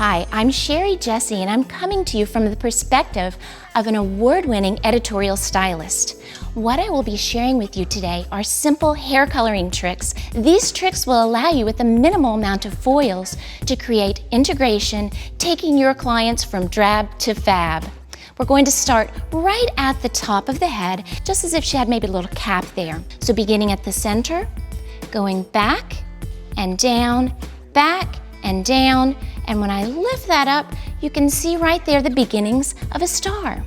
Hi, I'm Sherri Jessee, and I'm coming to you from the perspective of an award-winning editorial stylist. What I will be sharing with you today are simple hair coloring tricks. These tricks will allow you, with a minimal amount of foils, to create integration, taking your clients from drab to fab. We're going to start right at the top of the head, just as if she had maybe a little cap there. So beginning at the center, going back and down, back and down, and when I lift that up, you can see right there the beginnings of a star.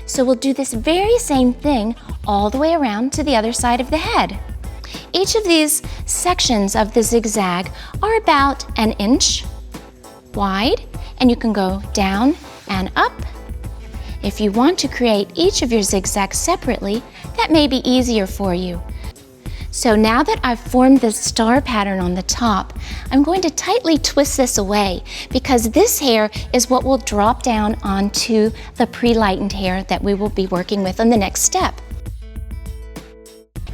So we'll do this very same thing all the way around to the other side of the head. Each of these sections of the zigzag are about 1 inch wide, and you can go down and up. If you want to create each of your zigzags separately, that may be easier for you. So now that I've formed the star pattern on the top, I'm going to tightly twist this away because this hair is what will drop down onto the pre-lightened hair that we will be working with on the next step.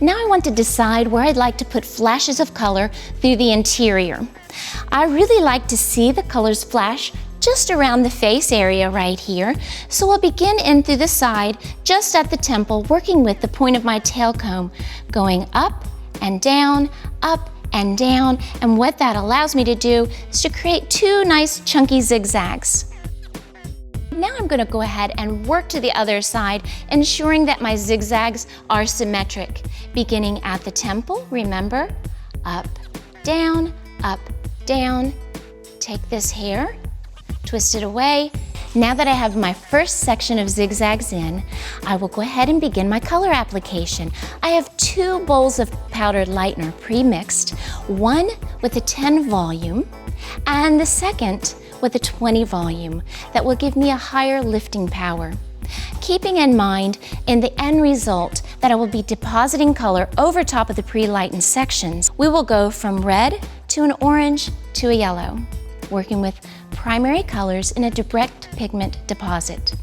Now I want to decide where I'd like to put flashes of color through the interior. I really like to see the colors flash just around the face area right here. So I'll begin in through the side, just at the temple, working with the point of my tail comb, going up and down, up and down. And what that allows me to do is to create 2 nice chunky zigzags. Now I'm going to go ahead and work to the other side, ensuring that my zigzags are symmetric. Beginning at the temple, remember, up, down, take this hair, twist it away. Now that I have my first section of zigzags in, I will go ahead and begin my color application. I have 2 bowls of powdered lightener pre-mixed, one with a 10 volume and the second with a 20 volume that will give me a higher lifting power. Keeping in mind in the end result that I will be depositing color over top of the pre-lightened sections, we will go from red to an orange to a yellow, working with primary colors in a direct pigment deposit.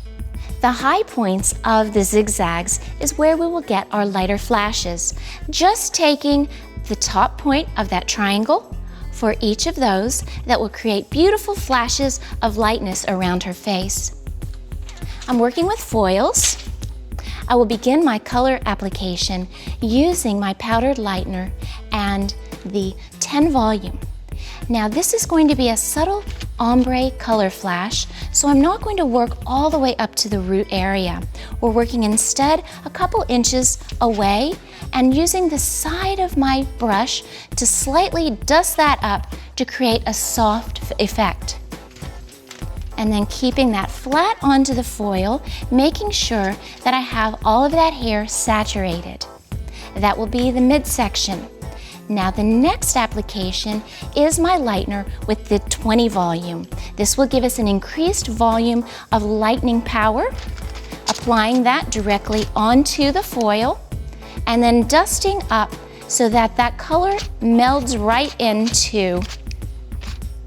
The high points of the zigzags is where we will get our lighter flashes. Just taking the top point of that triangle for each of those, that will create beautiful flashes of lightness around her face. I'm working with foils. I will begin my color application using my powdered lightener and the 10 volume. Now this is going to be a subtle ombre color flash, so I'm not going to work all the way up to the root area. We're working instead a couple inches away and using the side of my brush to slightly dust that up to create a soft effect. And then keeping that flat onto the foil, making sure that I have all of that hair saturated. That will be the midsection. Now the next application is my lightener with the 20 volume. This will give us an increased volume of lightening power, applying that directly onto the foil and then dusting up so that that color melds right into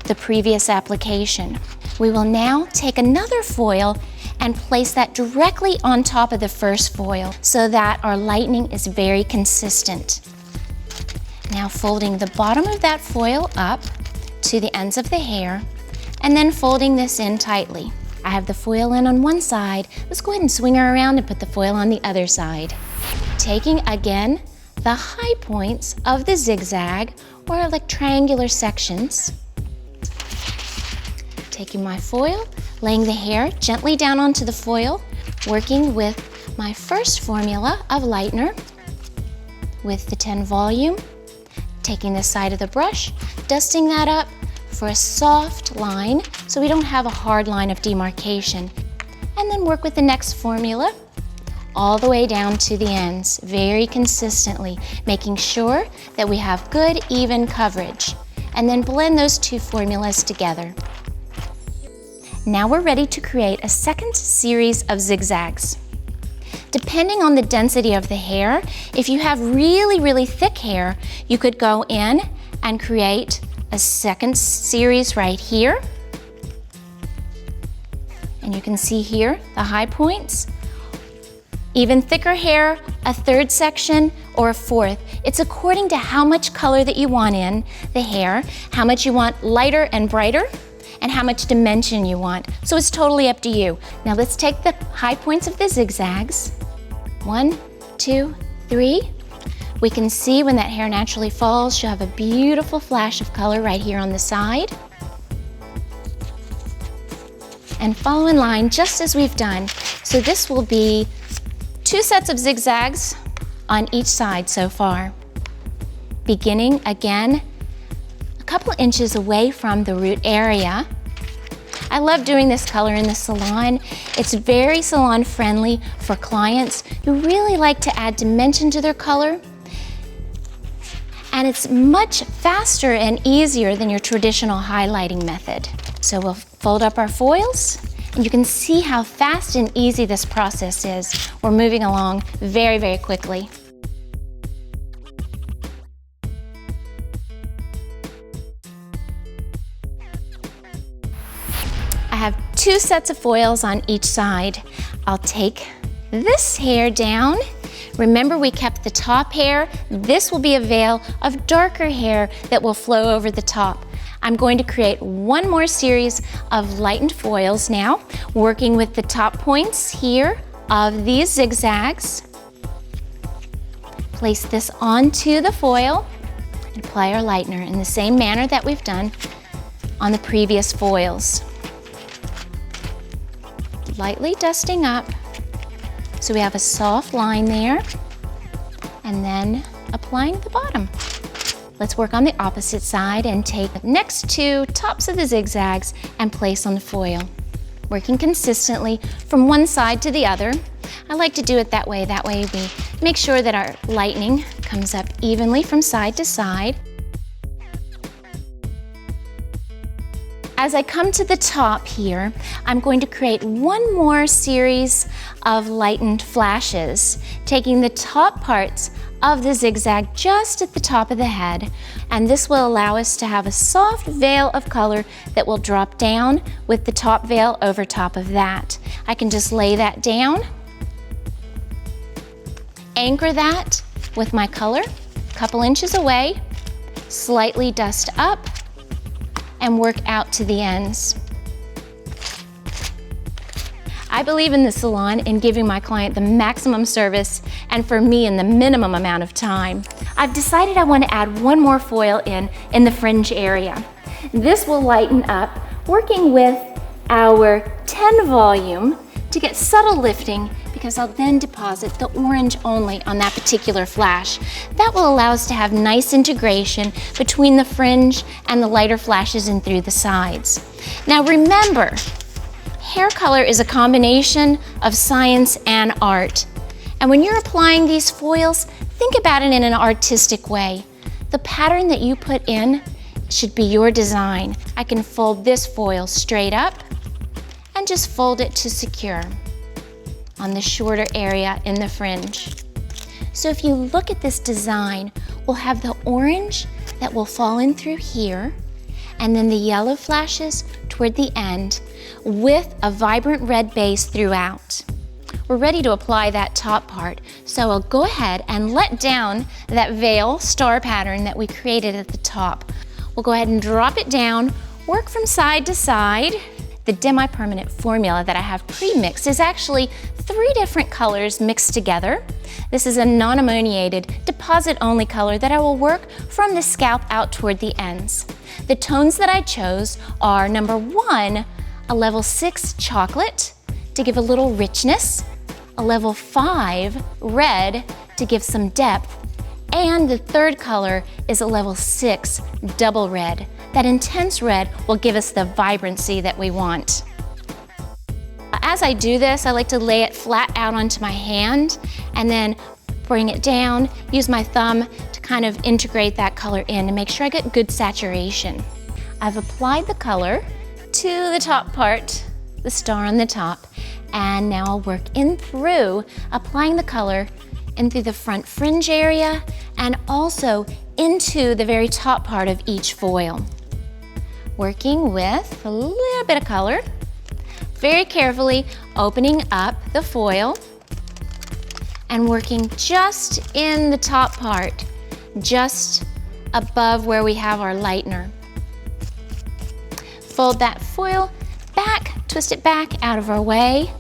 the previous application. We will now take another foil and place that directly on top of the first foil so that our lightening is very consistent. Now folding the bottom of that foil up to the ends of the hair and then folding this in tightly. I have the foil in on one side. Let's go ahead and swing her around and put the foil on the other side. Taking again the high points of the zigzag or like triangular sections. Taking my foil, laying the hair gently down onto the foil, working with my first formula of lightener with the 10 volume. Taking the side of the brush, dusting that up for a soft line so we don't have a hard line of demarcation. And then work with the next formula all the way down to the ends, very consistently, making sure that we have good, even coverage. And then blend those 2 formulas together. Now we're ready to create a second series of zigzags. Depending on the density of the hair, if you have really thick hair, you could go in and create a second series right here. And you can see here the high points. Even thicker hair, a 3rd section or a 4th. It's according to how much color that you want in the hair, how much you want lighter and brighter, and how much dimension you want. So it's totally up to you. Now let's take the high points of the zigzags. 1, 2, 3. We can see when that hair naturally falls, you'll have a beautiful flash of color right here on the side. And follow in line just as we've done. So this will be 2 sets of zigzags on each side so far. Beginning again, a couple inches away from the root area. I love doing this color in the salon. It's very salon friendly for clients who really like to add dimension to their color. And it's much faster and easier than your traditional highlighting method. So we'll fold up our foils, and you can see how fast and easy this process is. We're moving along very, very quickly. I have 2 sets of foils on each side. I'll take this hair down. Remember, we kept the top hair. This will be a veil of darker hair that will flow over the top. I'm going to create one more series of lightened foils now, working with the top points here of these zigzags. Place this onto the foil and apply our lightener in the same manner that we've done on the previous foils. Lightly dusting up so we have a soft line there, and then applying the bottom. Let's work on the opposite side and take the next 2 tops of the zigzags and place on the foil. Working consistently from one side to the other. I like to do it that way. That way we make sure that our lightening comes up evenly from side to side. As I come to the top here, I'm going to create one more series of lightened flashes, taking the top parts of the zigzag just at the top of the head, and this will allow us to have a soft veil of color that will drop down with the top veil over top of that. I can just lay that down, anchor that with my color, a couple inches away, slightly dust up, and work out to the ends. I believe in the salon in giving my client the maximum service, and for me in the minimum amount of time. I've decided I want to add one more foil in the fringe area. This will lighten up, working with our 10 volume to get subtle lifting, because I'll then deposit the orange only on that particular flash. That will allow us to have nice integration between the fringe and the lighter flashes in through the sides. Now remember, hair color is a combination of science and art. And when you're applying these foils, think about it in an artistic way. The pattern that you put in should be your design. I can fold this foil straight up and just fold it to secure on the shorter area in the fringe. So if you look at this design, we'll have the orange that will fall in through here, and then the yellow flashes toward the end with a vibrant red base throughout. We're ready to apply that top part, so I'll go ahead and let down that veil star pattern that we created at the top. We'll go ahead and drop it down, work from side to side. The demi-permanent formula that I have pre-mixed is actually 3 different colors mixed together. This is a non-ammoniated, deposit-only color that I will work from the scalp out toward the ends. The tones that I chose are number 1, a level 6 chocolate to give a little richness, a level 5 red to give some depth, and the 3rd color is a level 6 double red. That intense red will give us the vibrancy that we want. As I do this, I like to lay it flat out onto my hand and then bring it down, use my thumb to kind of integrate that color in and make sure I get good saturation. I've applied the color to the top part, the star on the top, and now I'll work in through, applying the color in through the front fringe area and also into the very top part of each foil. Working with a little bit of color, very carefully opening up the foil and working just in the top part, just above where we have our lightener. Fold that foil back, twist it back out of our way,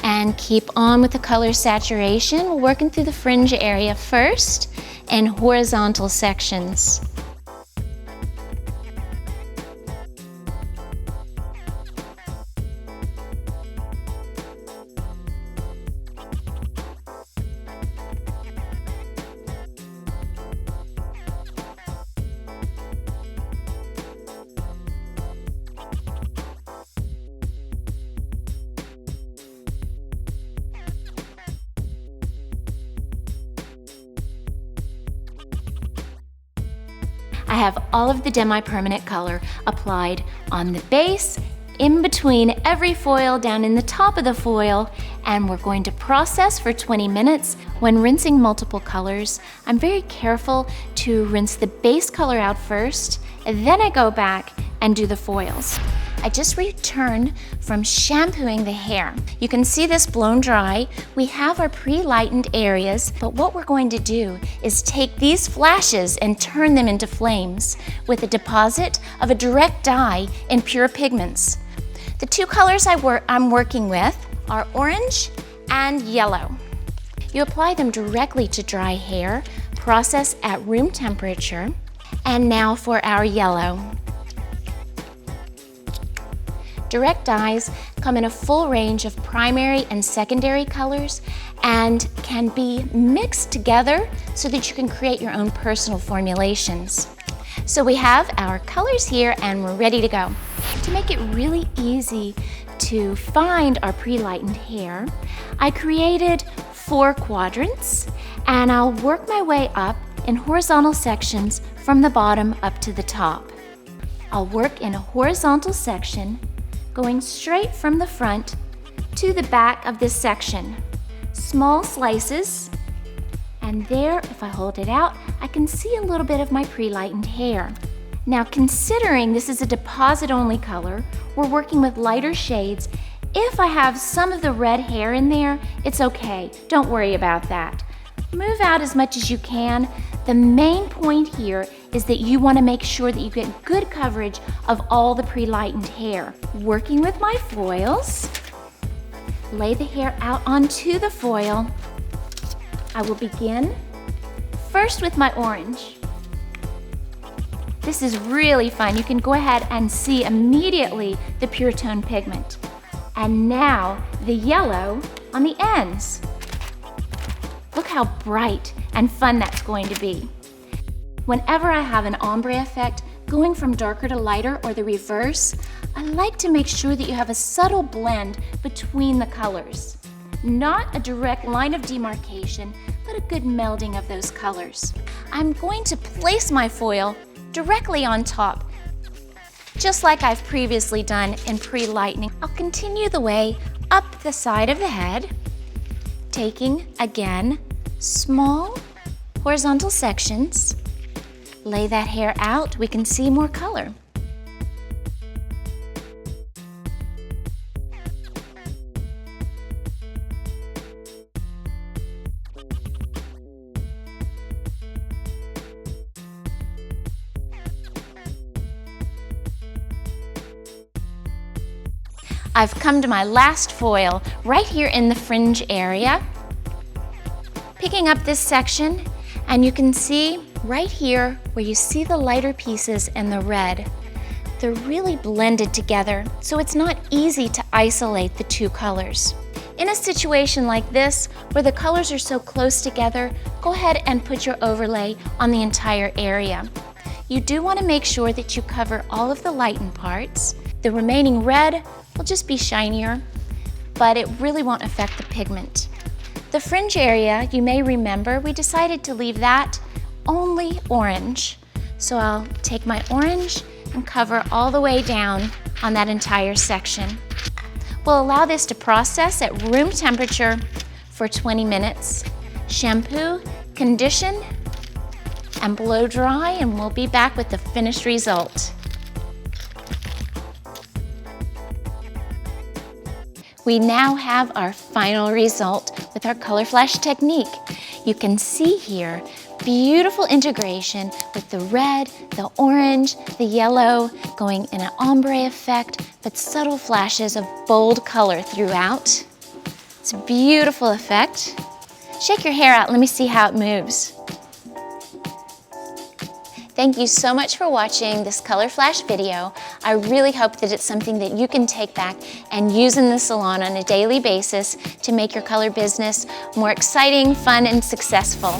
and keep on with the color saturation. We're working through the fringe area first in horizontal sections. I have all of the demi-permanent color applied on the base, in between every foil, down in the top of the foil, and we're going to process for 20 minutes. When rinsing multiple colors, I'm very careful to rinse the base color out first, and then I go back and do the foils. I just returned from shampooing the hair. You can see this blown dry. We have our pre-lightened areas, but what we're going to do is take these flashes and turn them into flames with a deposit of a direct dye in pure pigments. The two colors I'm working with are orange and yellow. You apply them directly to dry hair, process at room temperature, and now for our yellow. Direct dyes come in a full range of primary and secondary colors and can be mixed together so that you can create your own personal formulations. So we have our colors here and we're ready to go. To make it really easy to find our pre-lightened hair, I created 4 quadrants and I'll work my way up in horizontal sections from the bottom up to the top. I'll work in a horizontal section going straight from the front to the back of this section. Small slices, and there, if I hold it out, I can see a little bit of my pre-lightened hair. Now, considering this is a deposit-only color, we're working with lighter shades. If I have some of the red hair in there, it's okay. Don't worry about that. Move out as much as you can. The main point here is that you want to make sure that you get good coverage of all the pre-lightened hair. Working with my foils, lay the hair out onto the foil. I will begin first with my orange. This is really fun. You can go ahead and see immediately the pure tone pigment. And now the yellow on the ends. Look how bright and fun that's going to be. Whenever I have an ombre effect, going from darker to lighter or the reverse, I like to make sure that you have a subtle blend between the colors. Not a direct line of demarcation, but a good melding of those colors. I'm going to place my foil directly on top, just like I've previously done in pre-lightening. I'll continue the way up the side of the head, taking, again, small horizontal sections. Lay that hair out, we can see more color. I've come to my last foil right here in the fringe area. Picking up this section, and you can see right here where you see the lighter pieces and the red. They're really blended together, so it's not easy to isolate the two colors. In a situation like this, where the colors are so close together, go ahead and put your overlay on the entire area. You do want to make sure that you cover all of the lightened parts. The remaining red will just be shinier, but it really won't affect the pigment. The fringe area, you may remember, we decided to leave that only orange. So I'll take my orange and cover all the way down on that entire section. We'll allow this to process at room temperature for 20 minutes. Shampoo, condition, and blow dry, and we'll be back with the finished result. We now have our final result with our color flash technique. You can see here beautiful integration with the red, the orange, the yellow, going in an ombre effect, but subtle flashes of bold color throughout. It's a beautiful effect. Shake your hair out, let me see how it moves. Thank you so much for watching this Color Flash video. I really hope that it's something that you can take back and use in the salon on a daily basis to make your color business more exciting, fun, and successful.